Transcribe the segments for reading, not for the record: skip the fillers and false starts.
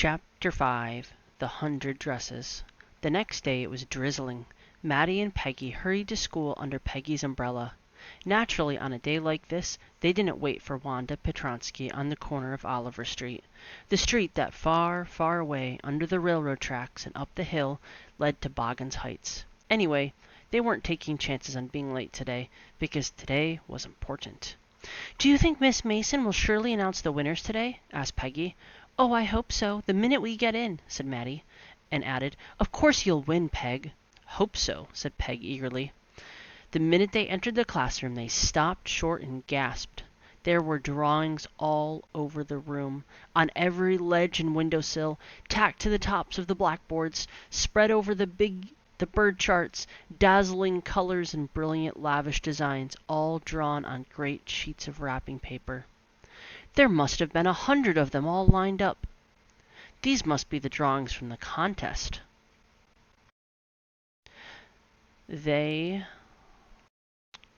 Chapter 5 The 100 Dresses. The next day it was drizzling. Maddie and Peggy hurried to school under Peggy's umbrella. Naturally, on a day like this, they didn't wait for Wanda Petronsky on the corner of Oliver Street. The street that far, far away, under the railroad tracks and up the hill, led to Boggin's Heights. Anyway, they weren't taking chances on being late today, because today was important. "Do you think Miss Mason will surely announce the winners today?" asked Peggy. "Oh, I hope so, the minute we get in," said Maddie, and added, "Of course you'll win, Peg." "Hope so," said Peg eagerly. The minute they entered the classroom, they stopped short and gasped. There were drawings all over the room, on every ledge and windowsill, tacked to the tops of the blackboards, spread over the bird charts, dazzling colors and brilliant lavish designs, all drawn on great sheets of wrapping paper. There must have been 100 of them all lined up. These must be the drawings from the contest.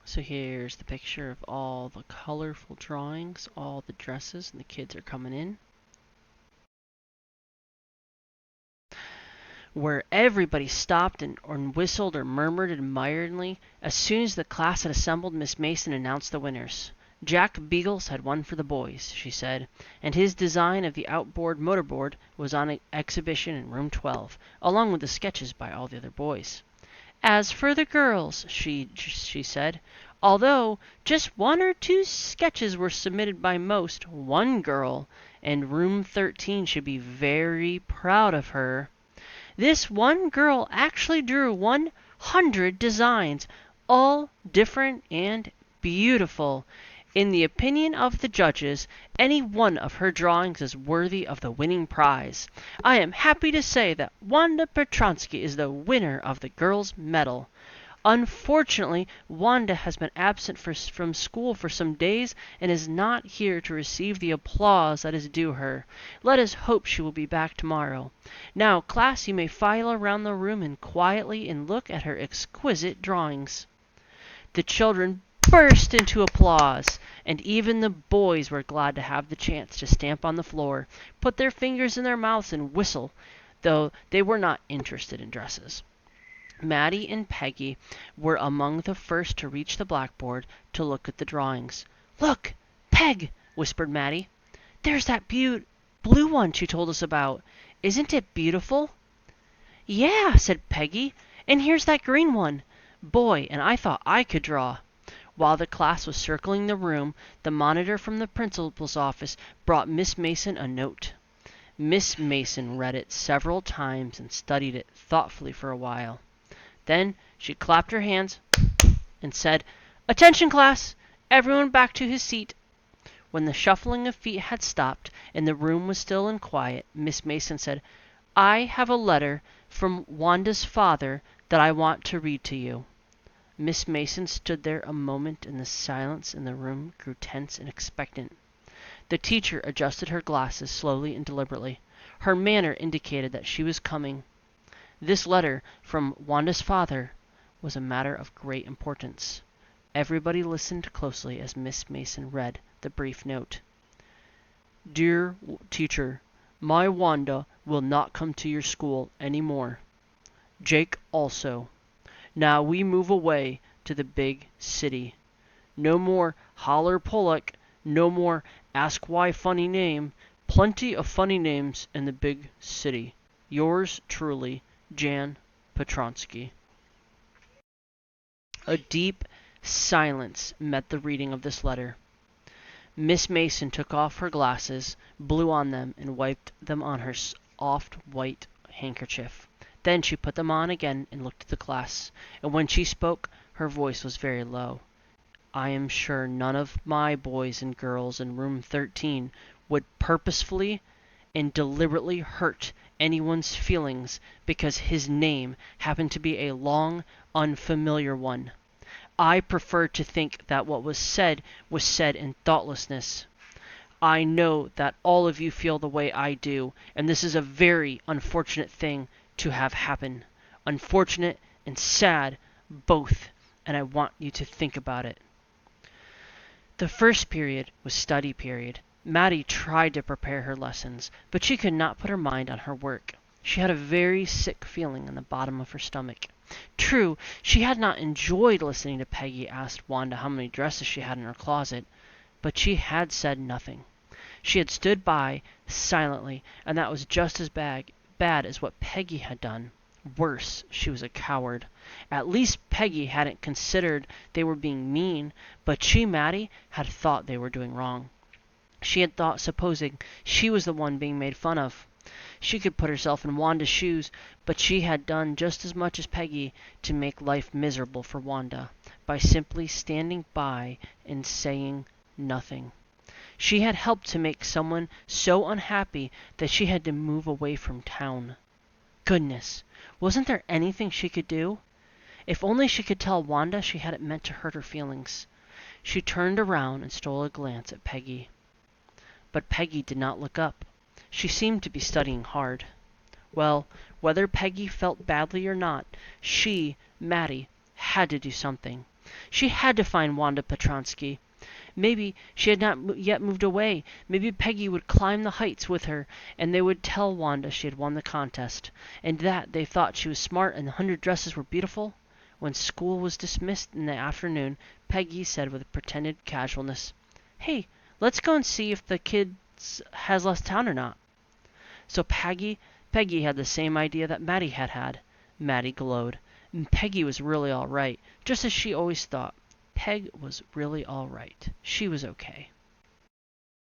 So here's the picture of all the colorful drawings, all the dresses, and the kids are coming in. Where everybody stopped or whistled or murmured admiringly. As soon as the class had assembled, Miss Mason announced the winners. Jack Beagles had won for the boys, she said, and his design of the outboard motorboard was on exhibition in room 12, along with the sketches by all the other boys. As for the girls, she said, although just 1 or 2 sketches were submitted by most, one girl in room 13 should be very proud of her. This one girl actually drew 100 designs, all different and beautiful. In the opinion of the judges, any one of her drawings is worthy of the winning prize. I am happy to say that Wanda Petronsky is the winner of the girls' medal. Unfortunately, Wanda has been absent from school for some days and is not here to receive the applause that is due her. Let us hope she will be back tomorrow. Now, class, you may file around the room and quietly look at her exquisite drawings." The children burst into applause, and even the boys were glad to have the chance to stamp on the floor, put their fingers in their mouths and whistle, though they were not interested in dresses. Maddie and Peggy were among the first to reach the blackboard to look at the drawings. "Look, Peg," whispered Maddie. "There's that blue one she told us about. Isn't it beautiful?" "Yeah," said Peggy, "and here's that green one. Boy, and I thought I could draw." While the class was circling the room, the monitor from the principal's office brought Miss Mason a note. Miss Mason read it several times and studied it thoughtfully for a while. Then she clapped her hands and said, "Attention, class! Everyone back to his seat." When the shuffling of feet had stopped and the room was still and quiet, Miss Mason said, "I have a letter from Wanda's father that I want to read to you." Miss Mason stood there a moment, and the silence in the room grew tense and expectant. The teacher adjusted her glasses slowly and deliberately. Her manner indicated that she was coming. This letter from Wanda's father was a matter of great importance. Everybody listened closely as Miss Mason read the brief note. "Dear teacher, my Wanda will not come to your school any more. Jake also. Now we move away to the big city. No more holler Pollock, no more ask why funny name. Plenty of funny names in the big city. Yours truly, Jan Petronsky." A deep silence met the reading of this letter. Miss Mason took off her glasses, blew on them, and wiped them on her soft white handkerchief. Then she put them on again and looked at the class, and when she spoke, her voice was very low. "I am sure none of my boys and girls in room 13 would purposefully and deliberately hurt anyone's feelings because his name happened to be a long, unfamiliar one. I prefer to think that what was said in thoughtlessness. I know that all of you feel the way I do, and this is a very unfortunate thing to have happen. Unfortunate and sad, both, and I want you to think about it." The first period was study period. Maddie tried to prepare her lessons, but she could not put her mind on her work. She had a very sick feeling in the bottom of her stomach. True, she had not enjoyed listening to Peggy ask Wanda how many dresses she had in her closet, but she had said nothing. She had stood by silently, and that was just as bad as what Peggy had done. Worse, she was a coward. At least Peggy hadn't considered they were being mean, but she, Maddie, had thought they were doing wrong. She had thought supposing she was the one being made fun of. She could put herself in Wanda's shoes, but she had done just as much as Peggy to make life miserable for Wanda by simply standing by and saying nothing. She had helped to make someone so unhappy that she had to move away from town. Goodness, wasn't there anything she could do? If only she could tell Wanda she hadn't meant to hurt her feelings. She turned around and stole a glance at Peggy. But Peggy did not look up. She seemed to be studying hard. Well, whether Peggy felt badly or not, she, Maddie, had to do something. She had to find Wanda Petronsky. Maybe she had not yet moved away. Maybe Peggy would climb the heights with her, and they would tell Wanda she had won the contest, and that they thought she was smart and the 100 dresses were beautiful. When school was dismissed in the afternoon, Peggy said with pretended casualness, "Hey, let's go and see if the kid has left town or not." So Peggy had the same idea that Maddie had had. Maddie glowed. Peggy was really all right, just as she always thought. Peg was really all right. She was okay.